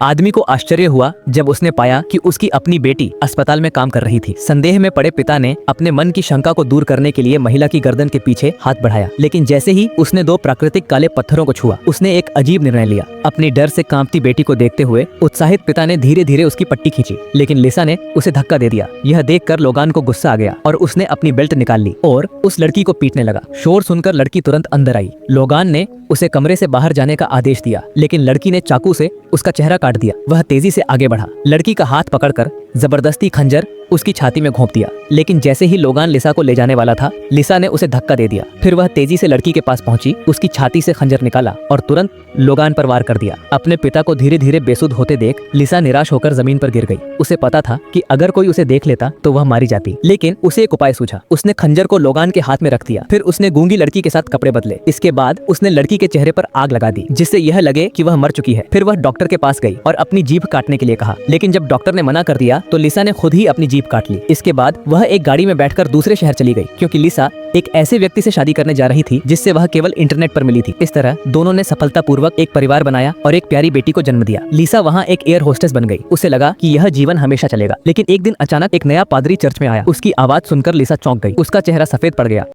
आदमी को आश्चर्य हुआ जब उसने पाया कि उसकी अपनी बेटी अस्पताल में काम कर रही थी। संदेह में पड़े पिता ने अपने मन की शंका को दूर करने के लिए महिला की गर्दन के पीछे हाथ बढ़ाया, लेकिन जैसे ही उसने दो प्राकृतिक काले पत्थरों को छुआ, उसने एक अजीब निर्णय लिया। अपनी डर से कांपती बेटी को देखते हुए उत्साहित पिता ने धीरे धीरे उसकी पट्टी खींची, लेकिन लिसा ने उसे धक्का दे दिया। यह देखकर लोगान को गुस्सा आ गया और उसने अपनी बेल्ट निकाल ली और उस लड़की को पीटने लगा। शोर सुनकर लड़की तुरंत अंदर आई। लोगान ने उसे कमरे से बाहर जाने का आदेश दिया, लेकिन लड़की ने चाकू से उसका चेहरा काट दिया। वह तेजी से आगे बढ़ा, लड़की का हाथ पकड़कर जबरदस्ती खंजर उसकी छाती में घोंप दिया, लेकिन जैसे ही लोगान लिसा को ले जाने वाला था, लिसा ने उसे धक्का दे दिया। फिर वह तेजी से लड़की के पास पहुंची, उसकी छाती से खंजर निकाला और तुरंत लोगान पर वार कर दिया। अपने पिता को धीरे धीरे बेसुध होते देख लिसा निराश होकर जमीन पर गिर गई। उसे पता था कि अगर कोई उसे देख लेता तो वह मारी जाती, लेकिन उसे एक उपाय सूझा। उसने खंजर को लोगान के हाथ में रख दिया। फिर उसने गूंगी लड़की के साथ कपड़े बदले। इसके बाद उसने लड़की के चेहरे पर आग लगा दी, जिससे यह लगे कि वह मर चुकी है। फिर वह डॉक्टर के पास गई और अपनी जीभ काटने के लिए कहा, लेकिन जब डॉक्टर ने मना कर दिया तो लिसा ने खुद ही अपनी जीभ काट ली। इसके बाद वह एक गाड़ी में बैठकर दूसरे शहर चली गई, क्योंकि लिसा एक ऐसे व्यक्ति से शादी करने जा रही थी जिससे वह केवल इंटरनेट पर मिली थी। इस तरह दोनों ने सफलतापूर्वक एक परिवार बनाया और एक प्यारी बेटी को जन्म दिया। लिसा वहाँ एक एयर होस्टेस बन गई। उसे लगा कि यह जीवन हमेशा चलेगा, लेकिन एक दिन अचानक एक नया पादरी चर्च में आया। उसकी आवाज सुनकर लिसा चौंक गई। उसका चेहरा सफेद पड़ गया